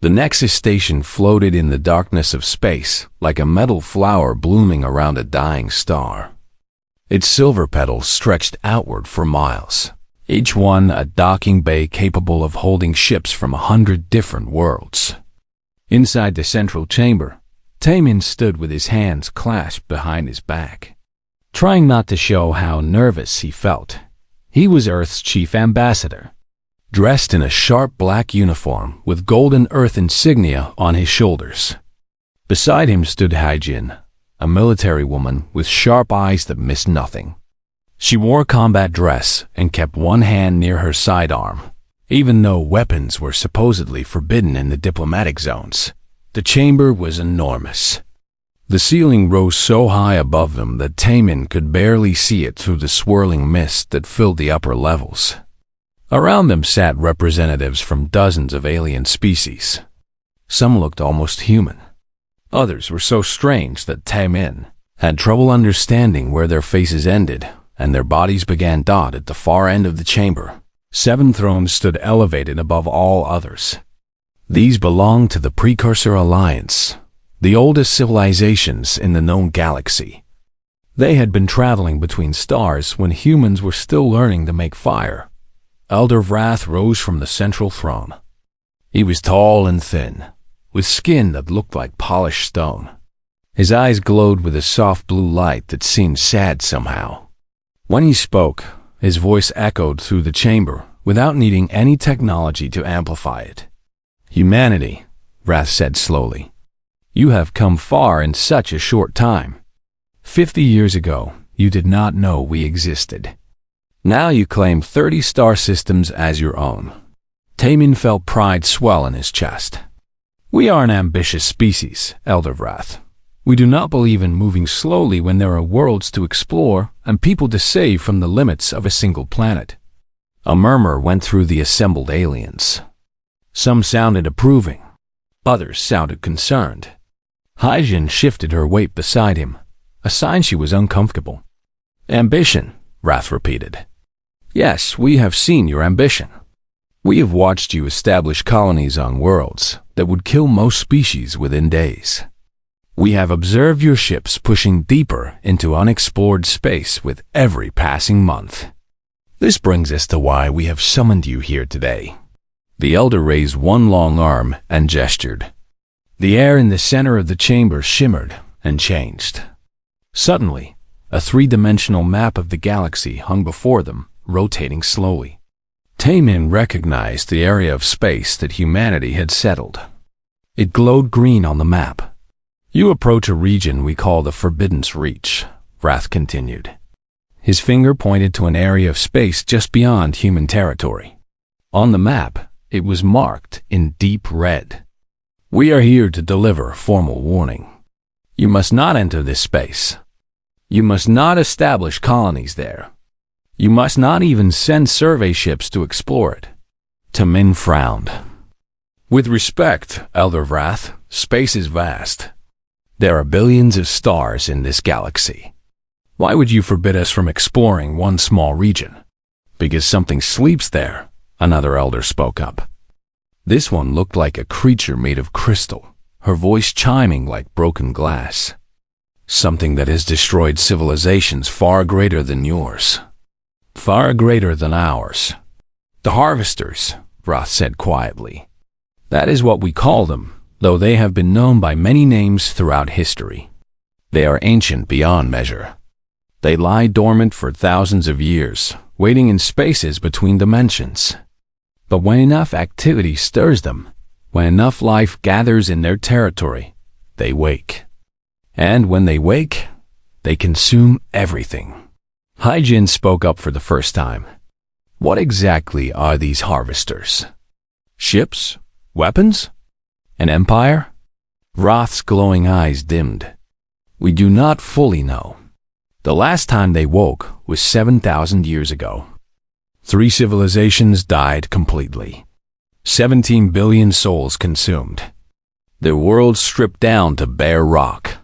The Nexus station floated in the darkness of space like a metal flower blooming around a dying star. Its silver petals stretched outward for miles, each one a docking bay capable of holding ships from 100 different worlds. Inside the central chamber, Taemin stood with his hands clasped behind his back, trying not to show how nervous he felt. He was Earth's chief ambassador, dressed in a sharp black uniform with golden Earth insignia on his shoulders. Beside him stood Haijin, a military woman with sharp eyes that missed nothing. She wore a combat dress and kept one hand near her sidearm. Even though weapons were supposedly forbidden in the diplomatic zones, the chamber was enormous. The ceiling rose so high above them that Taemin could barely see it through the swirling mist that filled the upper levels. Around them sat representatives from dozens of alien species. Some looked almost human. Others were so strange that Taemin had trouble understanding where their faces ended and their bodies began. At the far end of the chamber, 7 thrones stood elevated above all others. These belonged to the Precursor Alliance, the oldest civilizations in the known galaxy. They had been traveling between stars when humans were still learning to make fire. Elder Vrath rose from the central throne. He was tall and thin, with skin that looked like polished stone. His eyes glowed with a soft blue light that seemed sad somehow. When he spoke, his voice echoed through the chamber without needing any technology to amplify it. "Humanity," Vrath said slowly, "you have come far in such a short time. 50 years ago, you did not know we existed. Now you claim 30 star systems as your own." Taemin felt pride swell in his chest. "We are an ambitious species, Elder Vrath. We do not believe in moving slowly when there are worlds to explore and people to save from the limits of a single planet." A murmur went through the assembled aliens. Some sounded approving. Others sounded concerned. Haijin shifted her weight beside him, a sign she was uncomfortable. "Ambition," Vrath repeated. "Yes, we have seen your ambition. We have watched you establish colonies on worlds that would kill most species within days. We have observed your ships pushing deeper into unexplored space with every passing month. This brings us to why we have summoned you here today." The elder raised one long arm and gestured. The air in the center of the chamber shimmered and changed. Suddenly, a 3-dimensional map of the galaxy hung before them, rotating slowly. Taemin recognized the area of space that humanity had settled. It glowed green on the map. "You approach a region we call the Forbidden's Reach," Vrath continued. His finger pointed to an area of space just beyond human territory. On the map, it was marked in deep red. "We are here to deliver a formal warning. You must not enter this space. You must not establish colonies there. You must not even send survey ships to explore it." Taemin frowned. "With respect, Elder Vrath, space is vast. There are billions of stars in this galaxy. Why would you forbid us from exploring one small region?" "Because something sleeps there," another elder spoke up. This one looked like a creature made of crystal, her voice chiming like broken glass. "Something that has destroyed civilizations far greater than yours. Far greater than ours." "The Harvesters," Vrath said quietly. "That is what we call them, though they have been known by many names throughout history. They are ancient beyond measure. They lie dormant for thousands of years, waiting in spaces between dimensions. But when enough activity stirs them, when enough life gathers in their territory, they wake. And when they wake, they consume everything." Haijin spoke up for the first time. "What exactly are these harvesters? Ships? Weapons? An empire?" Vrath's glowing eyes dimmed. "We do not fully know. The last time they woke was 7,000 years ago. 3 civilizations died completely. 17 billion souls consumed. Their worlds stripped down to bare rock.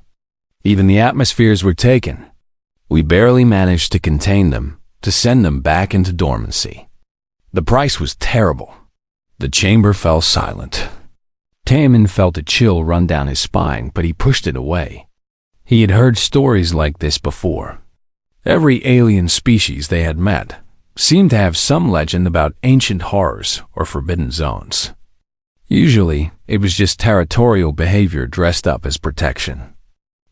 Even the atmospheres were taken. We barely managed to contain them, to send them back into dormancy. The price was terrible." The chamber fell silent. Taemin felt a chill run down his spine, but he pushed it away. He had heard stories like this before. Every alien species they had met seemed to have some legend about ancient horrors or forbidden zones. Usually, it was just territorial behavior dressed up as protection.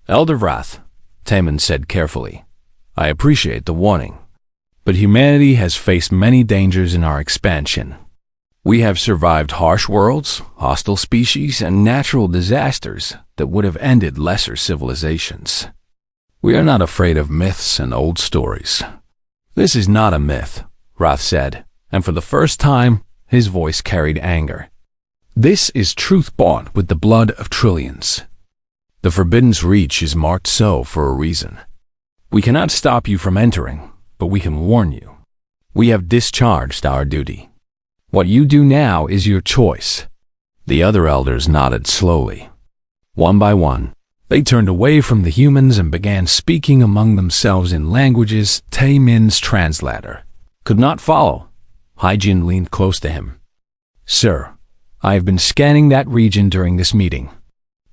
"Elder Wrath," Taemin said carefully, "I appreciate the warning, but humanity has faced many dangers in our expansion. We have survived harsh worlds, hostile species, and natural disasters that would have ended lesser civilizations. We are not afraid of myths and old stories." "This is not a myth," Wrath said, and for the first time, his voice carried anger. "This is truth bought with the blood of trillions. The Forbidden's reach is marked so for a reason. We cannot stop you from entering, but we can warn you. We have discharged our duty. What you do now is your choice." The other elders nodded slowly. One by one, they turned away from the humans and began speaking among themselves in languages Taemin's translator could not follow. Haijin leaned close to him. "Sir, I have been scanning that region during this meeting.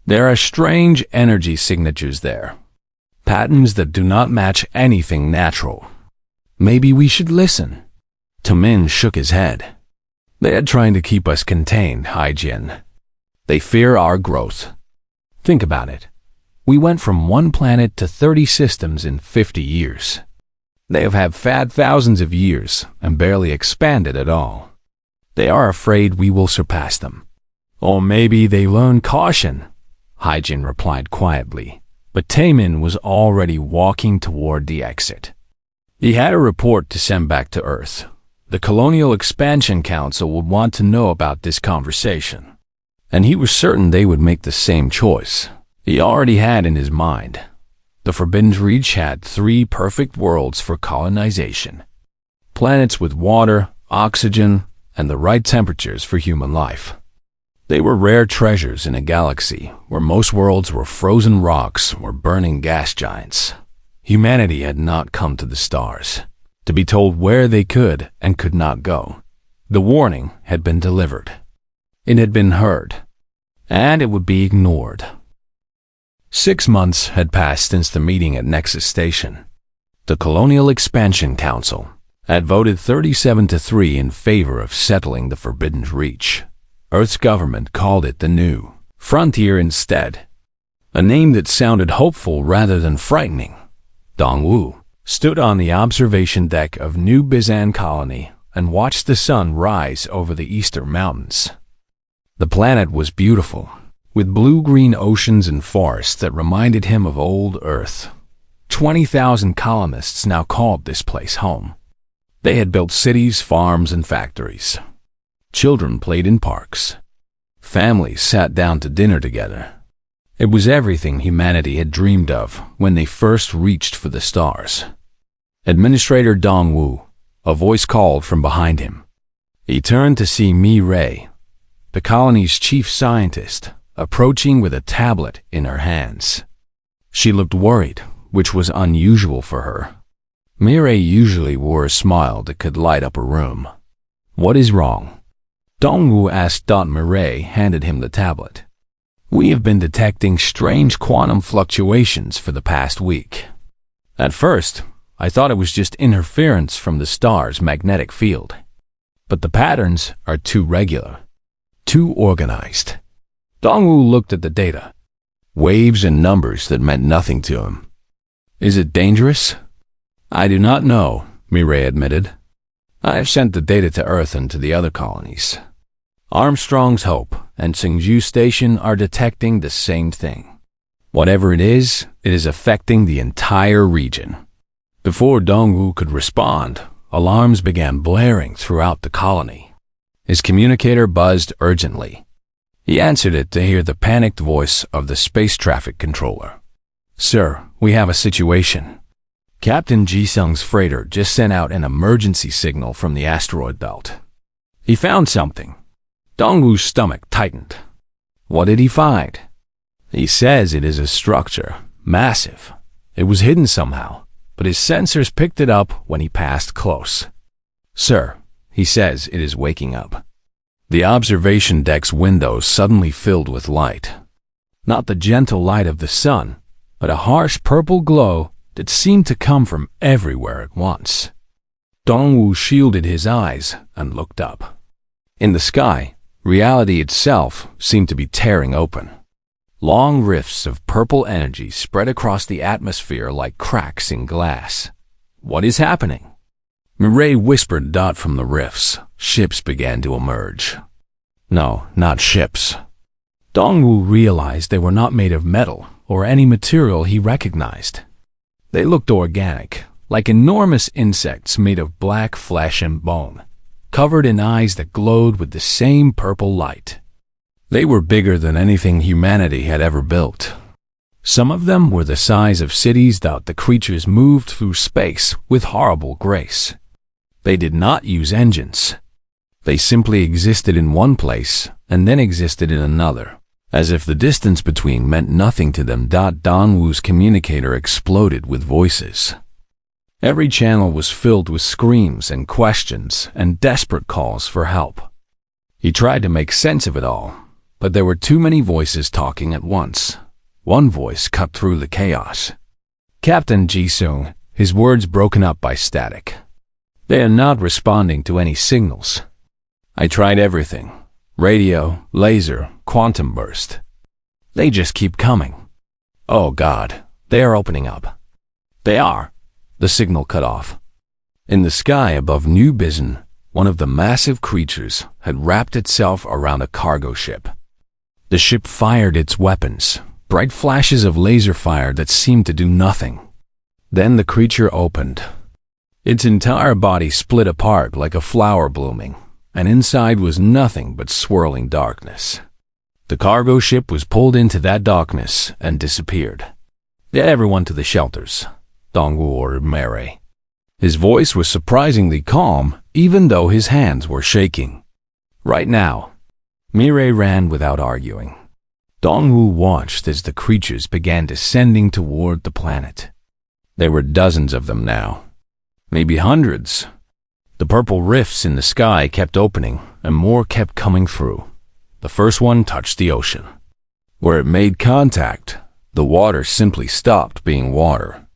There are strange energy signatures there, patterns that do not match anything natural. Maybe we should listen." Taemin shook his head. "They are trying to keep us contained, Haijin. They fear our growth. Think about it. We went from one planet to 30 systems in 50 years. They have had thousands of years and barely expanded at all. They are afraid we will surpass them. Or maybe they learn caution," Haijin replied quietly, but Taemin was already walking toward the exit. He had a report to send back to Earth. The Colonial Expansion Council would want to know about this conversation, and he was certain they would make the same choice he already had in his mind. The Forbidden's Reach had 3 perfect worlds for colonization. Planets with water, oxygen, and the right temperatures for human life. They were rare treasures in a galaxy where most worlds were frozen rocks or burning gas giants. Humanity had not come to the stars to be told where they could and could not go. The warning had been delivered. It had been heard, and it would be ignored. 6 months had passed since the meeting at Nexus Station. The Colonial Expansion Council had voted 37-3 in favor of settling the Forbidden's Reach. Earth's government called it the New Frontier instead, a name that sounded hopeful rather than frightening. Dongwu stood on the observation deck of New Bizan Colony and watched the sun rise over the eastern mountains. The planet was beautiful, with blue-green oceans and forests that reminded him of old Earth. 20,000 colonists now called this place home. They had built cities, farms, and factories. Children played in parks. Families sat down to dinner together. It was everything humanity had dreamed of when they first reached for the stars. Administrator Dongwu, a voice called from behind him. He turned to see Mi Rei, the colony's chief scientist, approaching with a tablet in her hands. She looked worried, which was unusual for her. Mi Rei usually wore a smile that could light up a room. "What is wrong?" Dongwu asked. Mi Rei handed him the tablet. "We have been detecting strange quantum fluctuations for the past week. At first, I thought it was just interference from the star's magnetic field. But the patterns are too regular, too organized." Dongwu looked at the data. Waves and numbers that meant nothing to him. "Is it dangerous?" "I do not know," Mi Rei admitted. "I have sent the data to Earth and to the other colonies. Armstrong's Hope and Singju Station are detecting the same thing. Whatever it is affecting the entire region." Before Dongwu could respond, alarms began blaring throughout the colony. His communicator buzzed urgently. He answered it to hear the panicked voice of the space traffic controller. "Sir, we have a situation. Captain Ji-sung's freighter just sent out an emergency signal from the asteroid belt. He found something." Dongwu's stomach tightened. "What did he find?" "He says it is a structure, massive. It was hidden somehow, but his sensors picked it up when he passed close. Sir, he says it is waking up." The observation deck's windows suddenly filled with light. Not the gentle light of the sun, but a harsh purple glow that seemed to come from everywhere at once. Dongwu shielded his eyes and looked up. In the sky, reality itself seemed to be tearing open. Long rifts of purple energy spread across the atmosphere like cracks in glass. What is happening? Mireille whispered from the rifts. Ships began to emerge. No, not ships. Dongwu realized they were not made of metal or any material he recognized. They looked organic, like enormous insects made of black flesh and bone, covered in eyes that glowed with the same purple light. They were bigger than anything humanity had ever built. Some of them were the size of cities that the creatures moved through space with horrible grace. They did not use engines. They simply existed in one place and then existed in another, as if the distance between meant nothing to them. Dongwu's communicator exploded with voices. Every channel was filled with screams and questions and desperate calls for help. He tried to make sense of it all, but there were too many voices talking at once. One voice cut through the chaos. Captain Jisung, his words broken up by static. They are not responding to any signals. I tried everything. Radio, laser, quantum burst. They just keep coming. Oh God, they are opening up. They are. The signal cut off. In the sky above New Bizen, one of the massive creatures had wrapped itself around a cargo ship. The ship fired its weapons, bright flashes of laser fire that seemed to do nothing. Then the creature opened. Its entire body split apart like a flower blooming, and inside was nothing but swirling darkness. The cargo ship was pulled into that darkness and disappeared. Get everyone to the shelters, Dongwu ordered Mireille. His voice was surprisingly calm, even though his hands were shaking. Right now. Mireille ran without arguing. Dongwu watched as the creatures began descending toward the planet. There were dozens of them now. Maybe hundreds. The purple rifts in the sky kept opening, and more kept coming through. The first one touched the ocean. Where it made contact, the water simply stopped being water.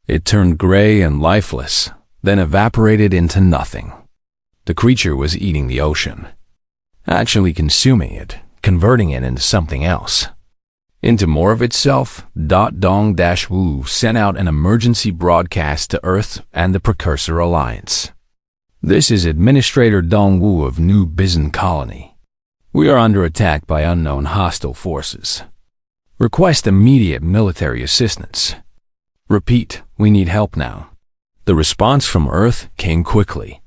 It turned gray and lifeless, then evaporated into nothing. The creature was eating the ocean. Actually consuming it, converting it into something else. Into more of itself, Dong-Wu sent out an emergency broadcast to Earth and the Precursor Alliance. This is Administrator Dongwu of New Bizen Colony. We are under attack by unknown hostile forces. Request immediate military assistance. Repeat, we need help now. The response from Earth came quickly.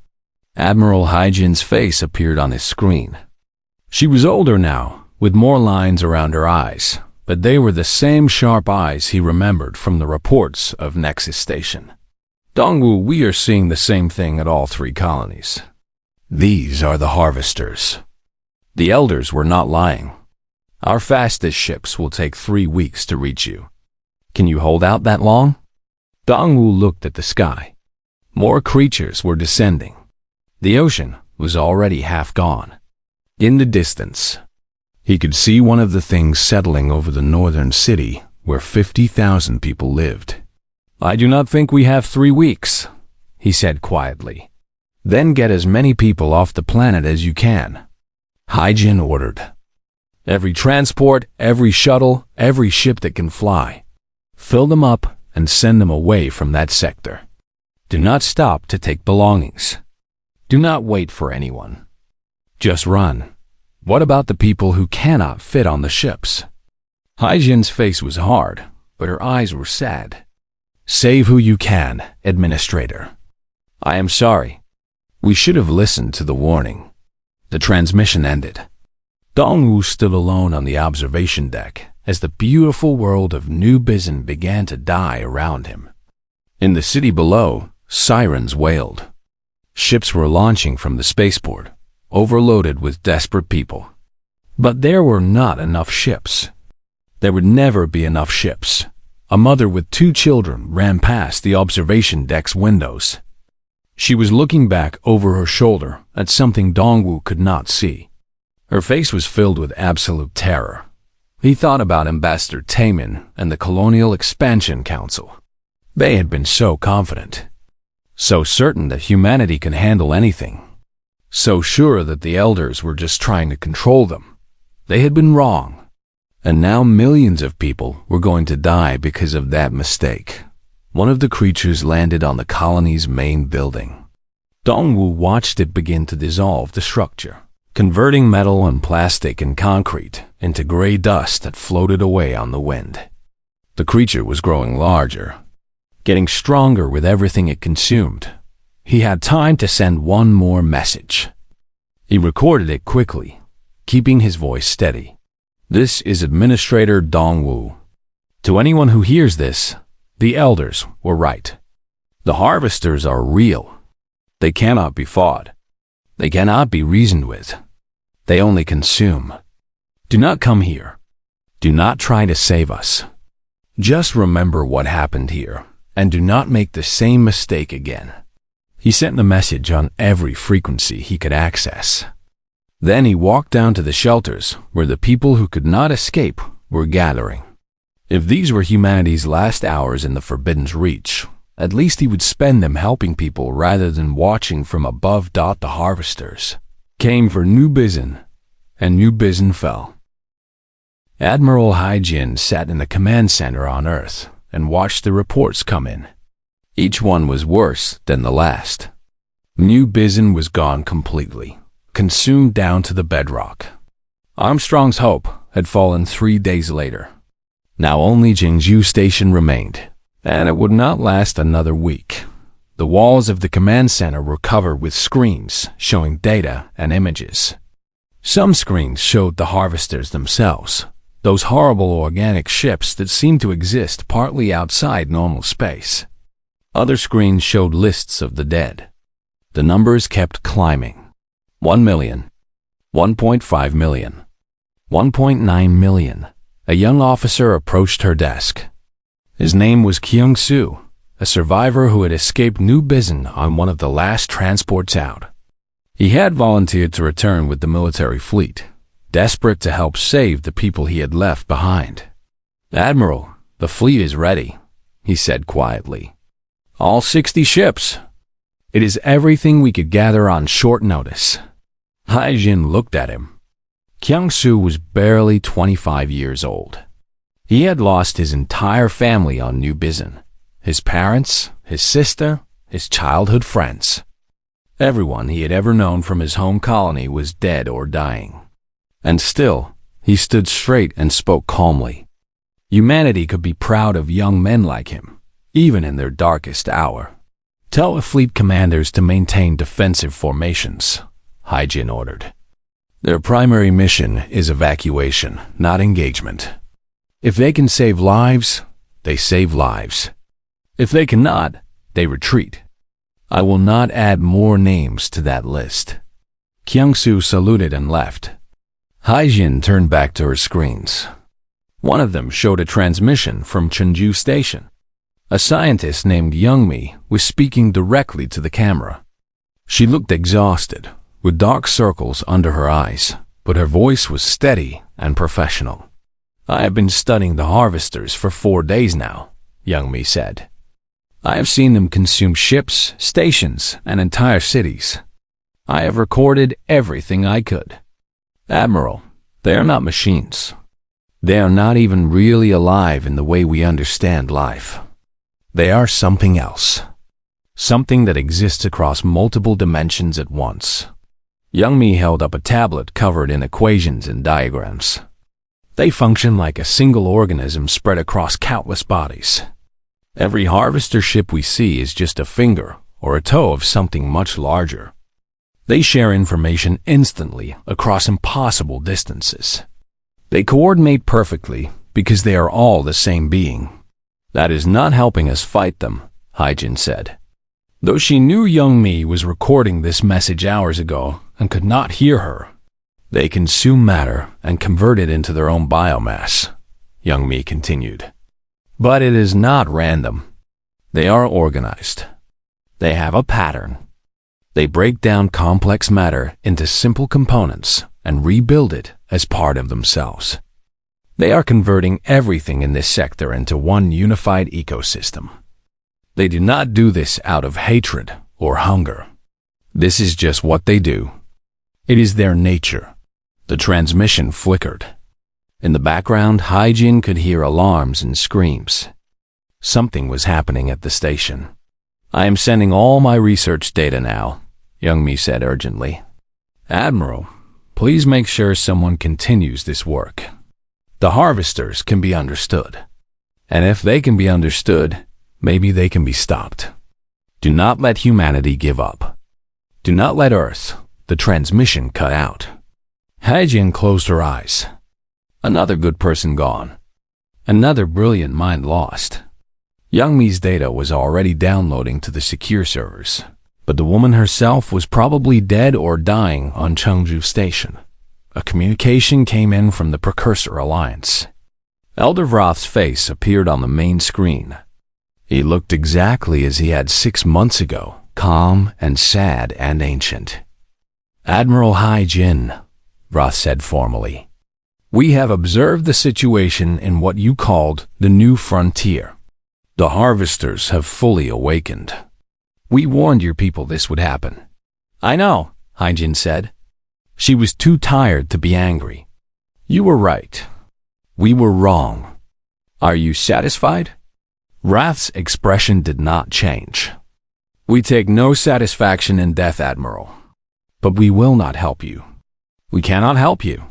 Admiral Haijin's face appeared on his screen. She was older now, with more lines around her eyes, but they were the same sharp eyes he remembered from the reports of Nexus Station. Dongwu, we are seeing the same thing at all three colonies. These are the harvesters. The elders were not lying. Our fastest ships will take 3 weeks to reach you. Can you hold out that long? Dongwu looked at the sky. More creatures were descending. The ocean was already half gone. In the distance, he could see one of the things settling over the northern city where 50,000 people lived. I do not think we have 3 weeks, he said quietly. Then get as many people off the planet as you can. Haijin ordered. Every transport, every shuttle, every ship that can fly. Fill them up and send them away from that sector. Do not stop to take belongings. Do not wait for anyone. Just run. What about the people who cannot fit on the ships? Haijin's face was hard, but her eyes were sad. Save who you can, Administrator. I am sorry. We should have listened to the warning. The transmission ended. Dongwu stood alone on the observation deck as the beautiful world of New Bizen began to die around him. In the city below, sirens wailed. Ships were launching from the spaceport, overloaded with desperate people. But there were not enough ships. There would never be enough ships. A mother with 2 children ran past the observation deck's windows. She was looking back over her shoulder at something Dongwu could not see. Her face was filled with absolute terror. He thought about Ambassador Taman and the Colonial Expansion Council. They had been so confident, so certain that humanity can handle anything, so sure that the elders were just trying to control them. They had been wrong, and now millions of people were going to die because of that mistake. One of the creatures landed on the colony's main building. Dongwu watched it begin to dissolve the structure, converting metal and plastic and concrete into gray dust that floated away on the wind. The creature was growing larger, getting stronger with everything it consumed. He had time to send one more message. He recorded it quickly, keeping his voice steady. This is Administrator Dongwu. To anyone who hears this, the elders were right. The harvesters are real. They cannot be fought. They cannot be reasoned with. They only consume. Do not come here. Do not try to save us. Just remember what happened here, and do not make the same mistake again. He sent the message on every frequency he could access. Then he walked down to the shelters where the people who could not escape were gathering. If these were humanity's last hours in the Forbidden's reach, at least he would spend them helping people rather than watching from above. The harvesters came for New Bizen, and New Bizen fell. Admiral Haijin sat in the command center on Earth and watched the reports come in. Each one was worse than the last. New Bizen was gone completely, consumed down to the bedrock. Armstrong's Hope had fallen 3 days later. Now only Jingzhou Station remained, and it would not last another week. The walls of the command center were covered with screens showing data and images. Some screens showed the harvesters themselves, those horrible organic ships that seemed to exist partly outside normal space. Other screens showed lists of the dead. The numbers kept climbing. 1 million, 1.5 million, 1.9 million. A young officer approached her desk. His name was Kyung-soo, a survivor who had escaped New Bizen on one of the last transports out. He had volunteered to return with the military fleet, desperate to help save the people he had left behind. "Admiral, the fleet is ready," he said quietly. "All 60 ships. It is everything we could gather on short notice." Haijin looked at him. Kyung-soo was barely 25 years old. He had lost his entire family on New Bizen. His parents, his sister, his childhood friends. Everyone he had ever known from his home colony was dead or dying. And still, he stood straight and spoke calmly. Humanity could be proud of young men like him, even in their darkest hour. "Tell the fleet commanders to maintain defensive formations," Haijin ordered. "Their primary mission is evacuation, not engagement. If they can save lives, they save lives. If they cannot, they retreat. I will not add more names to that list." Kyung-soo saluted and left. Haijin turned back to her screens. One of them showed a transmission from Chunju Station. A scientist named Youngmi was speaking directly to the camera. She looked exhausted, with dark circles under her eyes, but her voice was steady and professional. "I have been studying the harvesters for 4 days now," Youngmi said. "I have seen them consume ships, stations, and entire cities. I have recorded everything I could. Admiral, they are not machines. They are not even really alive in the way we understand life. They are something else. Something that exists across multiple dimensions at once." Youngmi held up a tablet covered in equations and diagrams. "They function like a single organism spread across countless bodies. Every harvester ship we see is just a finger or a toe of something much larger. They share information instantly across impossible distances. They coordinate perfectly because they are all the same being. That is not helping us fight them," Haijin said. Though she knew Youngmi was recording this message hours ago and could not hear her, they consume matter and convert it into their own biomass, Youngmi continued. But it is not random. They are organized. They have a pattern. They break down complex matter into simple components and rebuild it as part of themselves. They are converting everything in this sector into one unified ecosystem. They do not do this out of hatred or hunger. This is just what they do. It is their nature. The transmission flickered. In the background, Haijin could hear alarms and screams. Something was happening at the station. "I am sending all my research data now," Youngmi said urgently. "Admiral, please make sure someone continues this work. The harvesters can be understood. And if they can be understood, maybe they can be stopped. Do not let humanity give up. Do not let Earth, the transmission, cut out." Haijin closed her eyes. Another good person gone. Another brilliant mind lost. Youngmi's data was already downloading to the secure servers, but the woman herself was probably dead or dying on Chengdu Station. A communication came in from the Precursor Alliance. Elder Vroth's face appeared on the main screen. He looked exactly as he had 6 months ago, calm and sad and ancient. "Admiral Haijin," Vroth said formally, "we have observed the situation in what you called the New Frontier. The harvesters have fully awakened. We warned your people this would happen." "I know," Haijin said. She was too tired to be angry. "You were right. We were wrong. Are you satisfied?" Wrath's expression did not change. "We take no satisfaction in death, Admiral. But we will not help you. We cannot help you.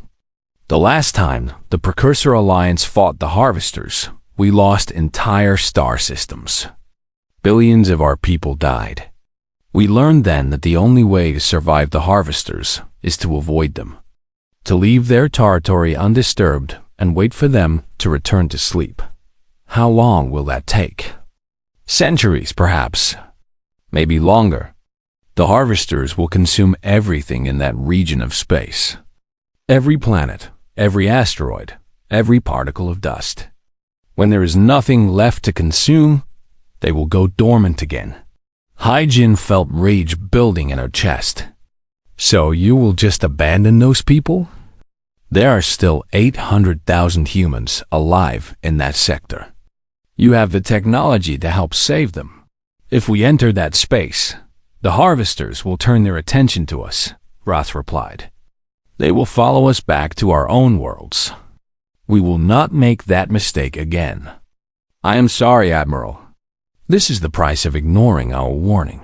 The last time the Precursor Alliance fought the harvesters, we lost entire star systems. Billions of our people died. We learned then that the only way to survive the harvesters is to avoid them, to leave their territory undisturbed and wait for them to return to sleep. How long will that take? Centuries, perhaps. Maybe longer. The harvesters will consume everything in that region of space. Every planet, every asteroid, every particle of dust. When there is nothing left to consume, they will go dormant again." Haijin felt rage building in her chest. "So you will just abandon those people? There are still 800,000 humans alive in that sector. You have the technology to help save them. If we enter that space, the harvesters will turn their attention to us," Roth replied. "They will follow us back to our own worlds. We will not make that mistake again." "I am sorry, Admiral. This is the price of ignoring our warning."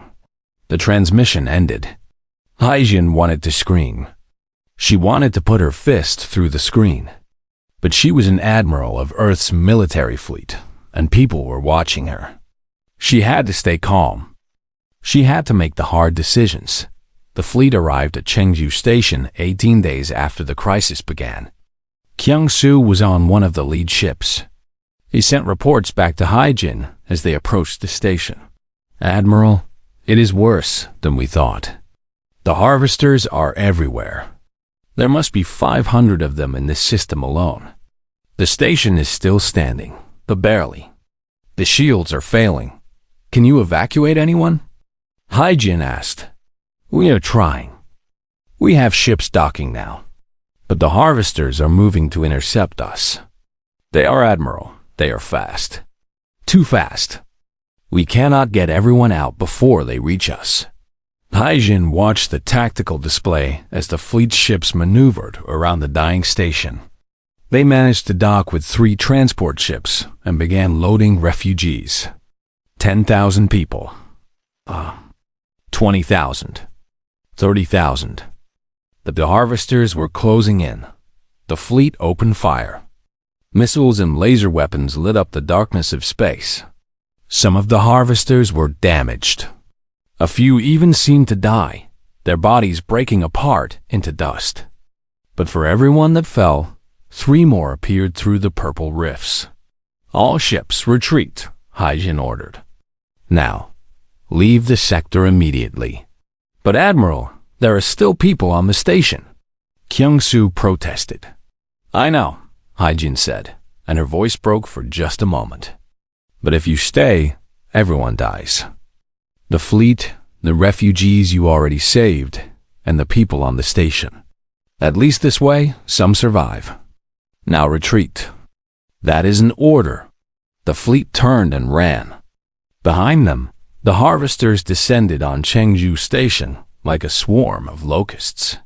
The transmission ended. Haijin wanted to scream. She wanted to put her fist through the screen. But she was an admiral of Earth's military fleet, and people were watching her. She had to stay calm. She had to make the hard decisions. The fleet arrived at Chengdu Station 18 days after the crisis began. Kyung-soo was on one of the lead ships. He sent reports back to Haijin as they approached the station. "Admiral, it is worse than we thought. The harvesters are everywhere. There must be 500 of them in this system alone. The station is still standing, but barely. The shields are failing. Can you evacuate anyone?" Haijin asked. "We are trying. We have ships docking now. But the harvesters are moving to intercept us. They are, Admiral. They are fast. Too fast. We cannot get everyone out before they reach us." Haijin watched the tactical display as the fleet ships maneuvered around the dying station. They managed to dock with 3 transport ships and began loading refugees. 10,000 people. 20,000. 30,000. The harvesters were closing in. The fleet opened fire. Missiles and laser weapons lit up the darkness of space. Some of the harvesters were damaged. A few even seemed to die, their bodies breaking apart into dust. But for every one that fell, 3 more appeared through the purple rifts. "All ships retreat," Haijin ordered. "Now, leave the sector immediately." "But Admiral, there are still people on the station," Kyung-soo protested. "I know," Haijin said, and her voice broke for just a moment. "But if you stay, everyone dies. The fleet, the refugees you already saved, and the people on the station. At least this way, some survive. Now retreat. That is an order. The fleet turned and ran. Behind them, the harvesters descended on Chengdu Station like a swarm of locusts.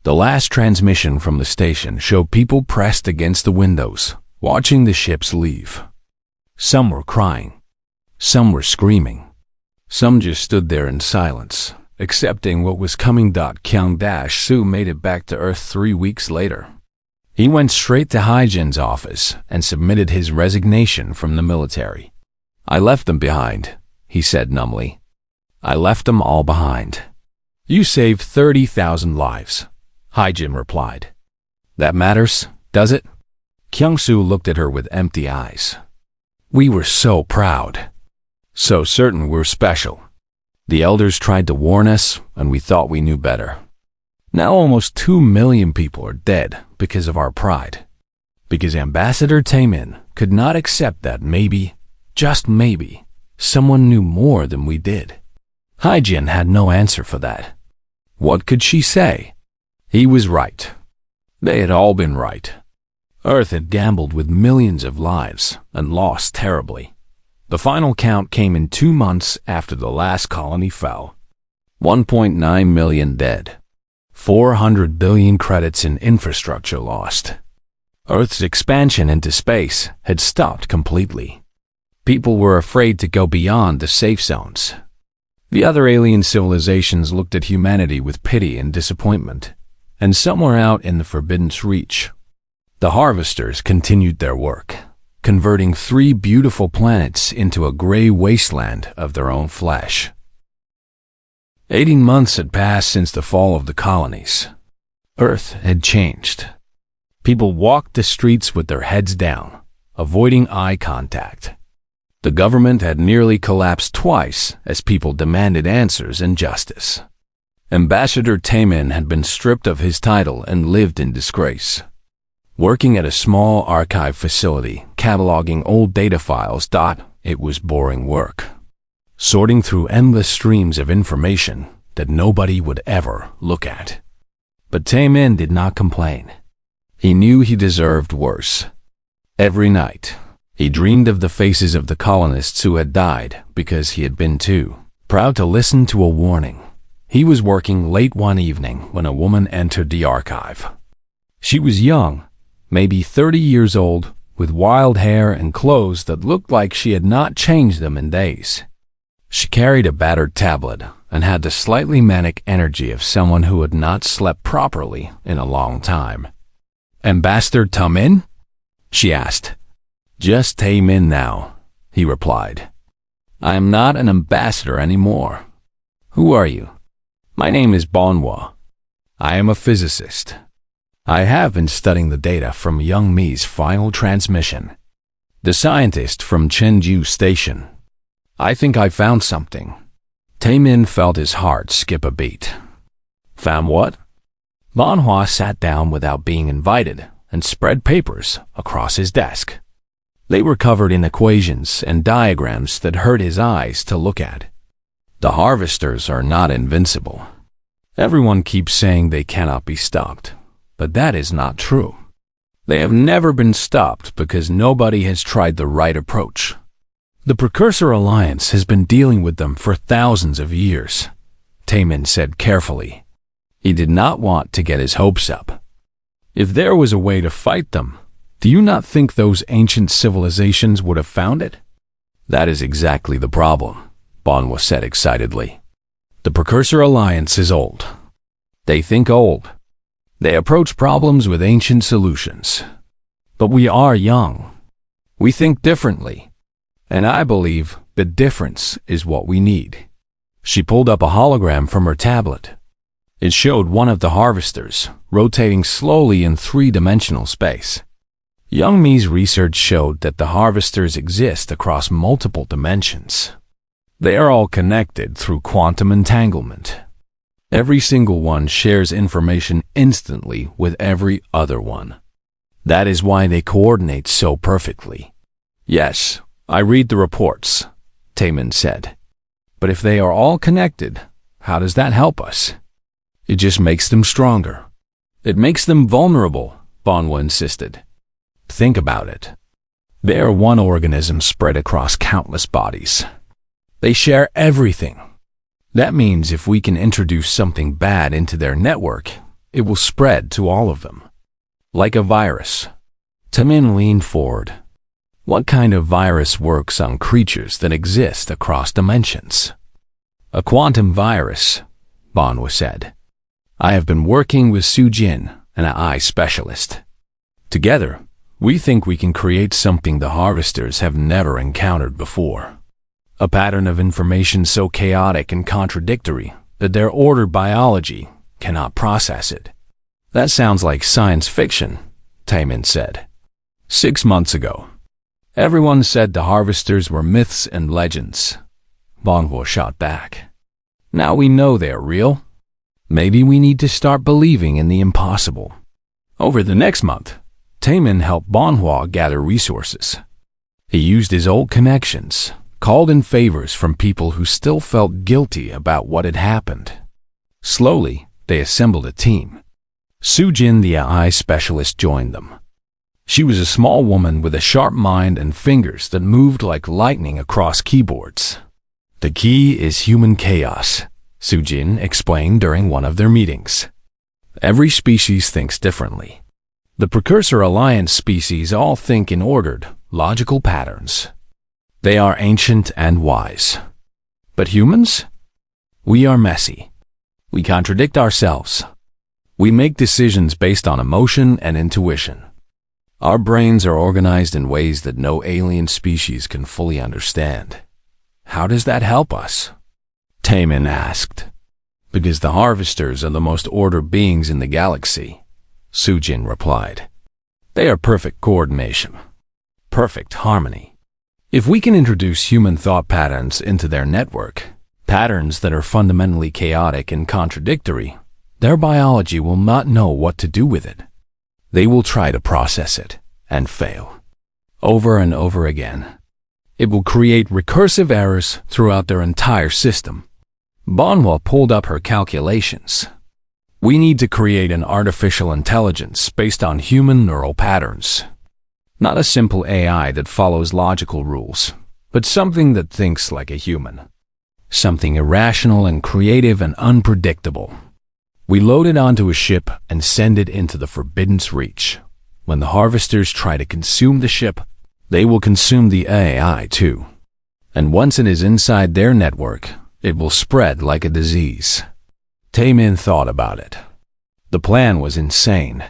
The last transmission from the station showed people pressed against the windows, watching the ships leave. Some were crying. Some were screaming. Some just stood there in silence, accepting what was coming. Kyung-Su made it back to Earth 3 weeks later. He went straight to Hyjin's office and submitted his resignation from the military. "I left them behind," he said numbly. "I left them all behind." "You saved 30,000 lives," Hyjin replied. "That matters, does it?" Kyung-Su looked at her with empty eyes. "We were so proud. So certain we're special. The elders tried to warn us, and we thought we knew better. Now almost 2 million people are dead because of our pride. Because Ambassador Taemin could not accept that maybe, just maybe, someone knew more than we did." Hyjin had no answer for that. What could she say? He was right. They had all been right. Earth had gambled with millions of lives and lost terribly. The final count came in 2 months after the last colony fell. 1.9 million dead. 400 billion credits in infrastructure lost. Earth's expansion into space had stopped completely. People were afraid to go beyond the safe zones. The other alien civilizations looked at humanity with pity and disappointment, and somewhere out in the Forbidden Reach, the harvesters continued their work, converting 3 beautiful planets into a gray wasteland of their own flesh. 18 months had passed since the fall of the colonies. Earth had changed. People walked the streets with their heads down, avoiding eye contact. The government had nearly collapsed twice as people demanded answers and justice. Ambassador Taemin had been stripped of his title and lived in disgrace. Working at a small archive facility, cataloging old data files. It was boring work. Sorting through endless streams of information that nobody would ever look at. But Taemin did not complain. He knew he deserved worse. Every night, he dreamed of the faces of the colonists who had died because he had been too proud to listen to a warning. He was working late one evening when a woman entered the archive. She was young, maybe 30 years old, with wild hair and clothes that looked like she had not changed them in days. She carried a battered tablet and had the slightly manic energy of someone who had not slept properly in a long time. "Ambassador Taemin?" she asked. "Just Taemin now," he replied. "I am not an ambassador anymore. Who are you?" "My name is Bonhwa. I am a physicist. I have been studying the data from Young Mi's final transmission. The scientist from Chengdu Station. I think I found something." Taemin felt his heart skip a beat. "Found what?" Bonhwa sat down without being invited and spread papers across his desk. They were covered in equations and diagrams that hurt his eyes to look at. The harvesters are not invincible. Everyone keeps saying they cannot be stopped, but that is not true. They have never been stopped because nobody has tried the right approach. The Precursor Alliance has been dealing with them for thousands of years, Taemin said carefully. He did not want to get his hopes up. If there was a way to fight them, do you not think those ancient civilizations would have found it? That is exactly the problem, Bonhwa said excitedly. The Precursor Alliance is old. They think old. They approach problems with ancient solutions. But we are young. We think differently. And I believe the difference is what we need. She pulled up a hologram from her tablet. It showed one of the harvesters rotating slowly in 3-dimensional space. Young Mi's research showed that the harvesters exist across multiple dimensions. They are all connected through quantum entanglement. Every single one shares information instantly with every other one. That is why they coordinate so perfectly. Yes, I read the reports, Taemin said. But if they are all connected, how does that help us? It just makes them stronger. It makes them vulnerable, Bonwa insisted. Think about it. They are one organism spread across countless bodies. They share everything. That means if we can introduce something bad into their network, it will spread to all of them. Like a virus. Tamin leaned forward. What kind of virus works on creatures that exist across dimensions? A quantum virus, Bonwa said. I have been working with Sujin, an AI specialist. Together, we think we can create something the harvesters have never encountered before. A pattern of information so chaotic and contradictory that their ordered biology cannot process it. That sounds like science fiction, Taemin said. 6 months ago, everyone said the harvesters were myths and legends. Bonwo shot back. Now we know they are real. Maybe we need to start believing in the impossible. Over the next month, Taemin helped Bonhua gather resources. He used his old connections, called in favors from people who still felt guilty about what had happened. Slowly, they assembled a team. Sujin, the AI specialist, joined them. She was a small woman with a sharp mind and fingers that moved like lightning across keyboards. The key is human chaos, Sujin explained during one of their meetings. Every species thinks differently. The Precursor Alliance species all think in ordered, logical patterns. They are ancient and wise. But humans? We are messy. We contradict ourselves. We make decisions based on emotion and intuition. Our brains are organized in ways that no alien species can fully understand. How does that help us? Taemin asked. Because the harvesters are the most ordered beings in the galaxy, Sujin replied. They are perfect coordination, perfect harmony. If we can introduce human thought patterns into their network, patterns that are fundamentally chaotic and contradictory, their biology will not know what to do with it. They will try to process it and fail. Over and over again. It will create recursive errors throughout their entire system. Bonhua pulled up her calculations. We need to create an artificial intelligence based on human neural patterns. Not a simple AI that follows logical rules, but something that thinks like a human. Something irrational and creative and unpredictable. We load it onto a ship and send it into the Forbidden's Reach. When the harvesters try to consume the ship, they will consume the AI too. And once it is inside their network, it will spread like a disease. Taemin thought about it. The plan was insane.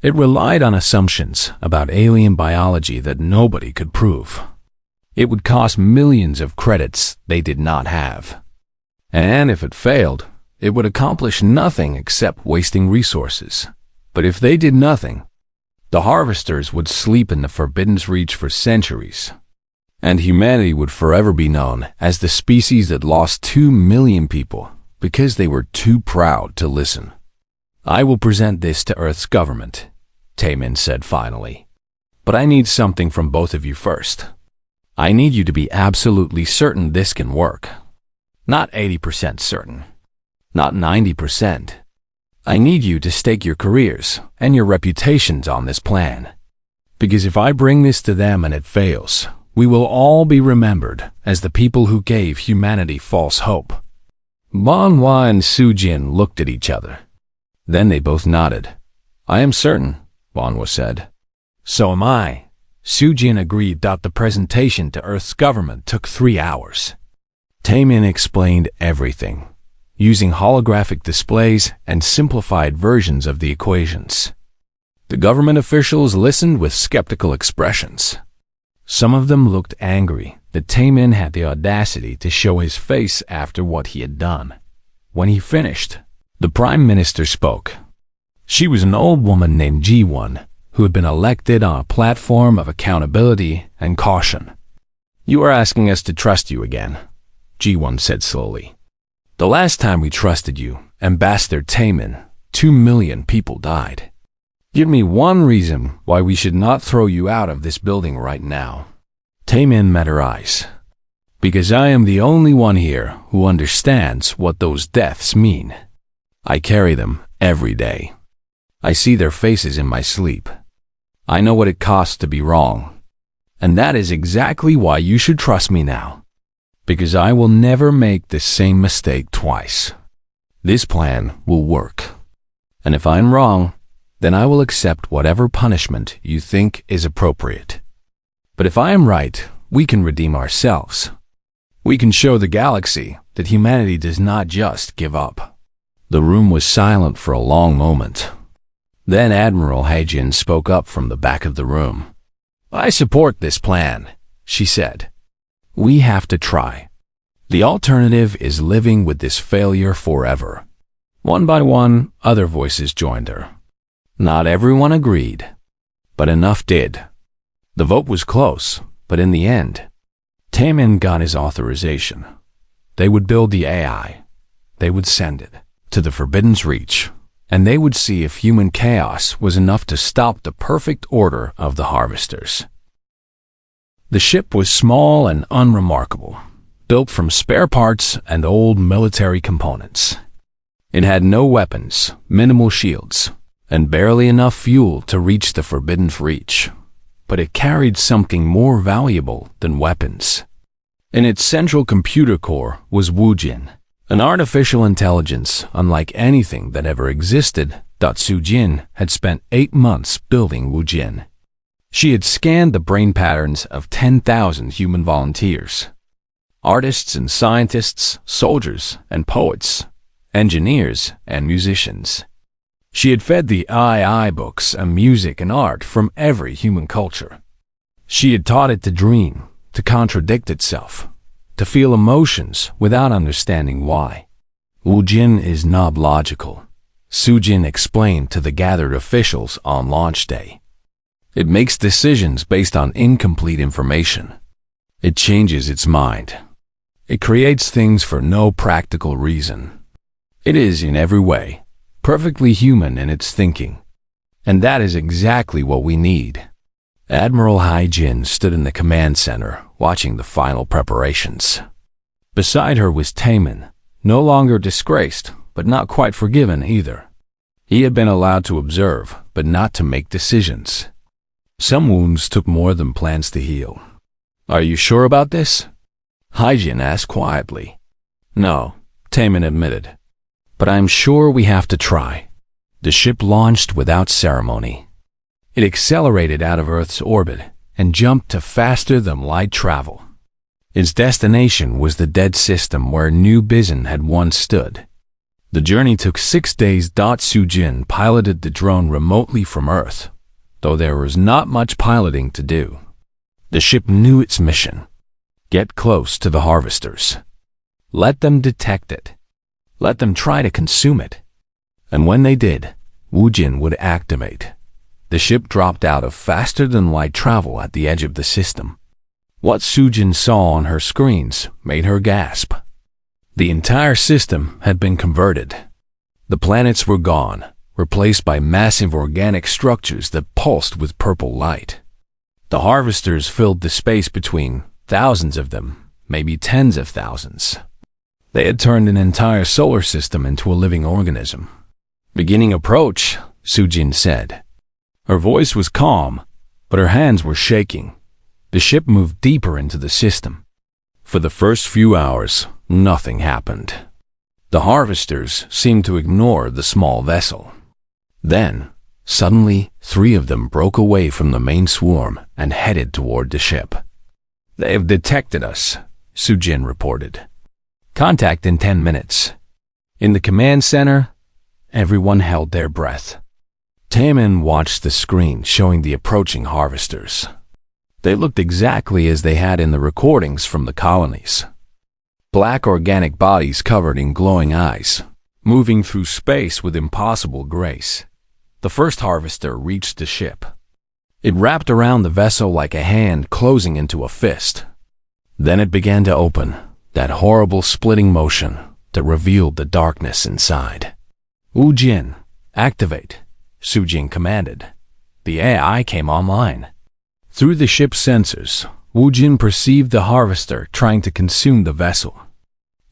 It relied on assumptions about alien biology that nobody could prove. It would cost millions of credits they did not have. And if it failed, it would accomplish nothing except wasting resources. But if they did nothing, the harvesters would sleep in the Forbidden's Reach for centuries, and humanity would forever be known as the species that lost 2 million people because they were too proud to listen. I will present this to Earth's government, Taemin said finally. But I need something from both of you first. I need you to be absolutely certain this can work. Not 80% certain. Not 90%. I need you to stake your careers and your reputations on this plan. Because if I bring this to them and it fails, we will all be remembered as the people who gave humanity false hope. Bonhua and Sujin looked at each other. Then they both nodded. I am certain, Bonhua said. So am I. Sujin agreed that the presentation to Earth's government took 3 hours. Taemin explained everything, using holographic displays and simplified versions of the equations. The government officials listened with skeptical expressions. Some of them looked angry that Taemin had the audacity to show his face after what he had done. When he finished, the Prime Minister spoke. She was an old woman named Ji-won, who had been elected on a platform of accountability and caution. You are asking us to trust you again, Ji-won said slowly. The last time we trusted you, Ambassador Taemin, 2 million people died. Give me one reason why we should not throw you out of this building right now. Taemin met her eyes. Because I am the only one here who understands what those deaths mean. I carry them every day. I see their faces in my sleep. I know what it costs to be wrong. And that is exactly why you should trust me now. Because I will never make the same mistake twice. This plan will work. And if I'm wrong, then I will accept whatever punishment you think is appropriate. But if I am right, we can redeem ourselves. We can show the galaxy that humanity does not just give up. The room was silent for a long moment. Then Admiral Haijin spoke up from the back of the room. I support this plan, she said. We have to try. The alternative is living with this failure forever. One by one, other voices joined her. Not everyone agreed, but enough did. The vote was close, but in the end, Taemin got his authorization. They would build the AI. They would send it to the Forbidden's Reach, and they would see if human chaos was enough to stop the perfect order of the Harvesters. The ship was small and unremarkable, built from spare parts and old military components. It had no weapons, minimal shields, and barely enough fuel to reach the Forbidden's Reach. But it carried something more valuable than weapons. In its central computer core was Woojin, an artificial intelligence unlike anything that ever existed. Sujin had spent 8 months building Woojin. She had scanned the brain patterns of 10,000 human volunteers. Artists and scientists, soldiers and poets, engineers and musicians. She had fed the AI books and music and art from every human culture. She had taught it to dream, to contradict itself, to feel emotions without understanding why. Woojin is not logical, Sujin explained to the gathered officials on launch day. It makes decisions based on incomplete information. It changes its mind. It creates things for no practical reason. It is, in every way, perfectly human in its thinking. And that is exactly what we need. Admiral Haijin stood in the command center, watching the final preparations. Beside her was Taemin, no longer disgraced, but not quite forgiven either. He had been allowed to observe, but not to make decisions. Some wounds took more than plans to heal. Are you sure about this? Haijin asked quietly. No, Taemin admitted. But I'm sure we have to try. The ship launched without ceremony. It accelerated out of Earth's orbit and jumped to faster-than-light travel. Its destination was the dead system where New Bizin had once stood. The journey took 6 days. Sujin piloted the drone remotely from Earth, though there was not much piloting to do. The ship knew its mission. Get close to the Harvesters. Let them detect it. Let them try to consume it. And when they did, Woojin would activate. The ship dropped out of faster-than-light travel at the edge of the system. What Sujin saw on her screens made her gasp. The entire system had been converted. The planets were gone, replaced by massive organic structures that pulsed with purple light. The Harvesters filled the space between, thousands of them, maybe tens of thousands. They had turned an entire solar system into a living organism. Beginning approach, Sujin said. Her voice was calm, but her hands were shaking. The ship moved deeper into the system. For the first few hours, nothing happened. The Harvesters seemed to ignore the small vessel. Then, suddenly, 3 of them broke away from the main swarm and headed toward the ship. They have detected us, Sujin reported. Contact in 10 minutes. In the command center, everyone held their breath. Taemin watched the screen showing the approaching Harvesters. They looked exactly as they had in the recordings from the colonies. Black organic bodies covered in glowing eyes, moving through space with impossible grace. The first Harvester reached the ship. It wrapped around the vessel like a hand closing into a fist. Then it began to open, that horrible splitting motion that revealed the darkness inside. Woojin, activate, Sujin commanded. The AI came online. Through the ship's sensors, Wu Jin perceived the harvester trying to consume the vessel.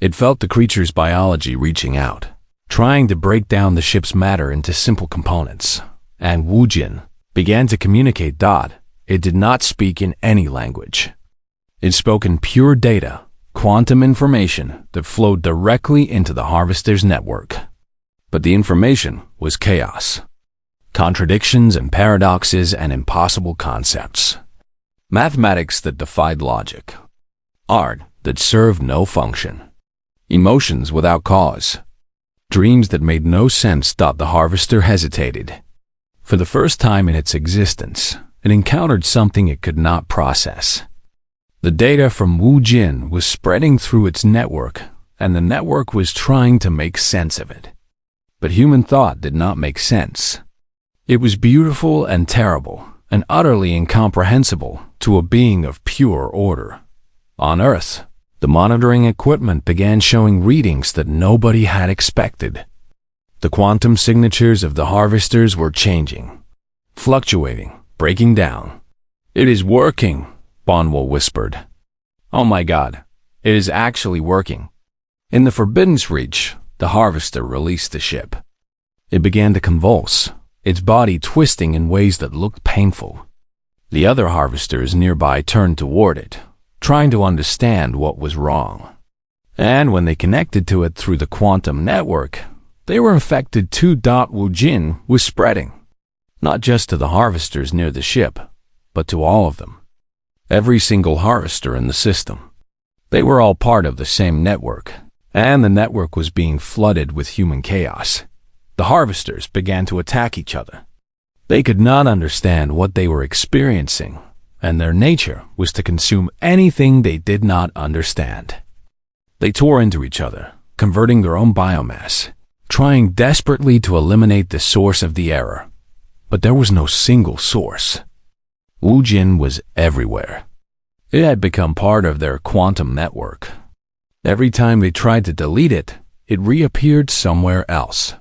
It felt the creature's biology reaching out, trying to break down the ship's matter into simple components. And Wu Jin began to communicate. It did not speak in any language. It spoke in pure data, quantum information that flowed directly into the harvester's network. But the information was chaos. Contradictions and paradoxes and impossible concepts. Mathematics that defied logic. Art that served no function. Emotions without cause. Dreams that made no sense. The harvester hesitated. For the first time in its existence, it encountered something it could not process. The data from Wu Jin was spreading through its network, and the network was trying to make sense of it. But human thought did not make sense. It was beautiful and terrible, and utterly incomprehensible to a being of pure order. On Earth, the monitoring equipment began showing readings that nobody had expected. The quantum signatures of the harvesters were changing, fluctuating, breaking down. "It is working," Bonwell whispered. "Oh my God, it is actually working." In the Forbidden Reach, the harvester released the ship. It began to convulse, its body twisting in ways that looked painful. The other harvesters nearby turned toward it, trying to understand what was wrong. And when they connected to it through the quantum network, they were affected too. Wu Jin was spreading, not just to the harvesters near the ship, but to all of them. Every single harvester in the system. They were all part of the same network, and the network was being flooded with human chaos. The harvesters began to attack each other. They could not understand what they were experiencing, and their nature was to consume anything they did not understand. They tore into each other, converting their own biomass, trying desperately to eliminate the source of the error. But there was no single source. Wu Jin was everywhere. It had become part of their quantum network. Every time they tried to delete it, it reappeared somewhere else.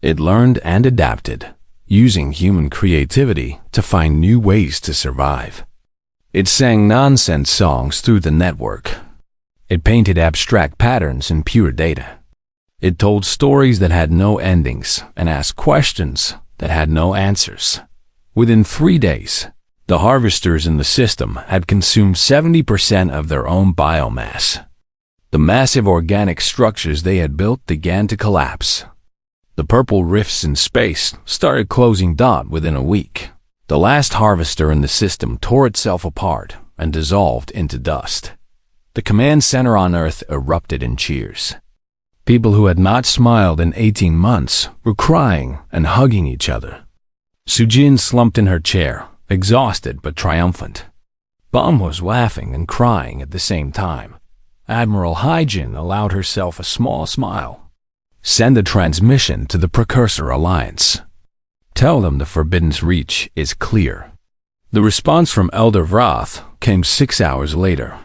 It learned and adapted, using human creativity to find new ways to survive. It sang nonsense songs through the network. It painted abstract patterns in pure data. It told stories that had no endings and asked questions that had no answers. Within 3 days, the harvesters in the system had consumed 70% of their own biomass. The massive organic structures they had built began to collapse. The purple rifts in space started closing within a week. The last harvester in the system tore itself apart and dissolved into dust. The command center on Earth erupted in cheers. People who had not smiled in 18 months were crying and hugging each other. Sujin slumped in her chair, exhausted but triumphant. Bum was laughing and crying at the same time. Admiral Haijin allowed herself a small smile. "Send a transmission to the Precursor Alliance. Tell them the Forbidden Reach is clear." The response from Elder Vrath came 6 hours later.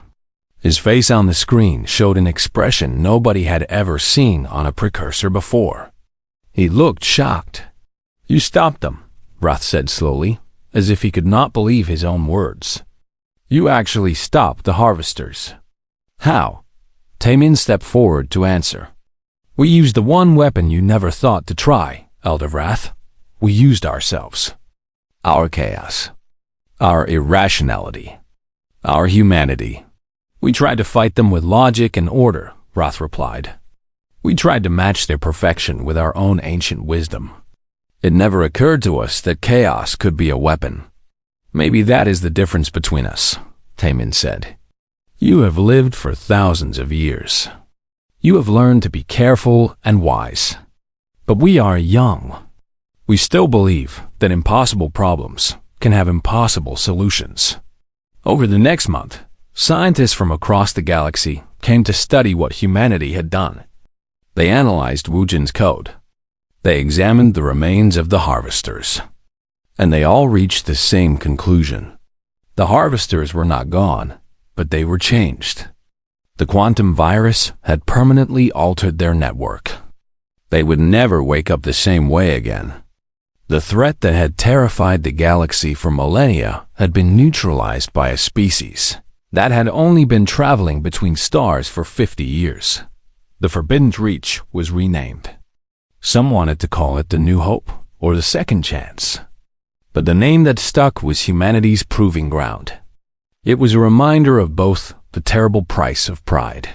His face on the screen showed an expression nobody had ever seen on a precursor before. He looked shocked. "You stopped them," Vrath said slowly, as if he could not believe his own words. "You actually stopped the harvesters." "How?" Taemin stepped forward to answer. "We used the one weapon you never thought to try, Elder Vrath. We used ourselves. Our chaos. Our irrationality. Our humanity. We tried to fight them with logic and order," Vrath replied. "We tried to match their perfection with our own ancient wisdom. It never occurred to us that chaos could be a weapon. Maybe that is the difference between us," Taemin said. "You have lived for thousands of years. You have learned to be careful and wise. But we are young. We still believe that impossible problems can have impossible solutions." Over the next month, scientists from across the galaxy came to study what humanity had done. They analyzed Wu Jin's code. They examined the remains of the harvesters. And they all reached the same conclusion. The harvesters were not gone, but they were changed. The quantum virus had permanently altered their network. They would never wake up the same way again. The threat that had terrified the galaxy for millennia had been neutralized by a species that had only been traveling between stars for 50 years. The Forbidden Reach was renamed. Some wanted to call it the New Hope or the Second Chance. But the name that stuck was humanity's proving ground. It was a reminder of both the terrible price of pride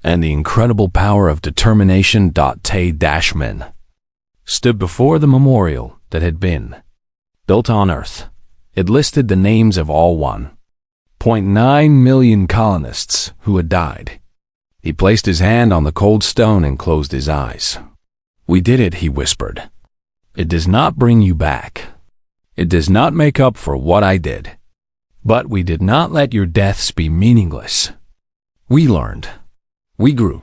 and the incredible power of determination. Tay-min stood before the memorial that had been built on Earth. It listed the names of all 1.9 million colonists who had died. He placed his hand on the cold stone and closed his eyes. "We did it," he whispered. "It does not bring you back. It does not make up for what I did. But we did not let your deaths be meaningless. We learned. We grew.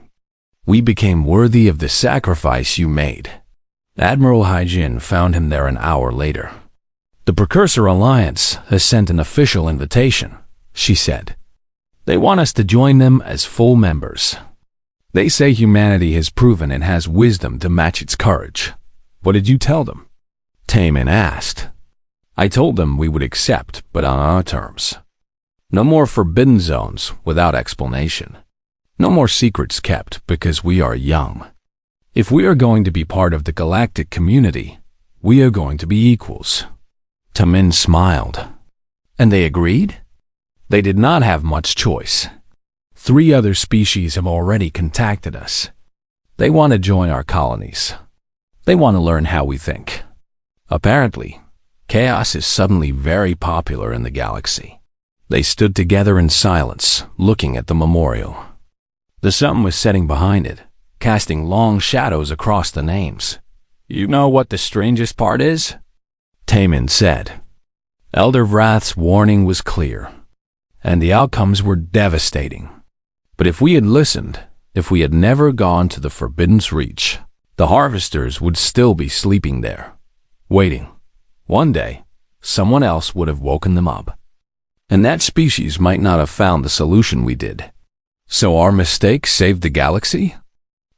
We became worthy of the sacrifice you made." Admiral Hyjin found him there an hour later. "The Precursor Alliance has sent an official invitation," she said. "They want us to join them as full members. They say humanity has proven it has wisdom to match its courage." "What did you tell them?" Tay-min asked. "I told them we would accept, but on our terms. No more forbidden zones without explanation. No more secrets kept because we are young. If we are going to be part of the galactic community, we are going to be equals." Tay-min smiled. "And they agreed?" "They did not have much choice. 3 other species have already contacted us. They want to join our colonies. They want to learn how we think. Apparently, chaos is suddenly very popular in the galaxy." They stood together in silence, looking at the memorial. The sun was setting behind it, casting long shadows across the names. "You know what the strangest part is?" Tay-min said. Elder Vrath's warning was clear, and the outcomes were devastating. But if we had listened, if we had never gone to the Forbidden Reach, the harvesters would still be sleeping there, waiting. One day, someone else would have woken them up. And that species might not have found the solution we did. "So our mistake saved the galaxy?"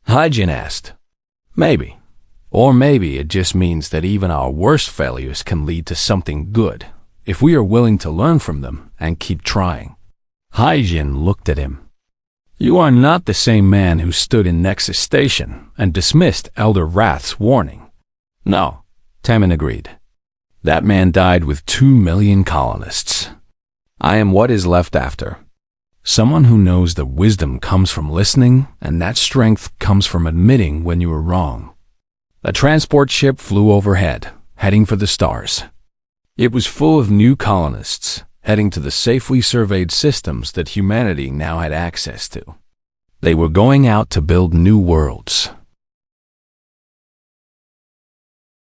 Hyjin asked. "Maybe. Or maybe it just means that even our worst failures can lead to something good, if we are willing to learn from them and keep trying." Hyjin looked at him. "You are not the same man who stood in Nexus Station and dismissed Elder Vrath's warning." "No," Tay-min agreed. "That man died with 2 million colonists. I am what is left after. Someone who knows that wisdom comes from listening, and that strength comes from admitting when you are wrong." A transport ship flew overhead, heading for the stars. It was full of new colonists, heading to the safely surveyed systems that humanity now had access to. They were going out to build new worlds,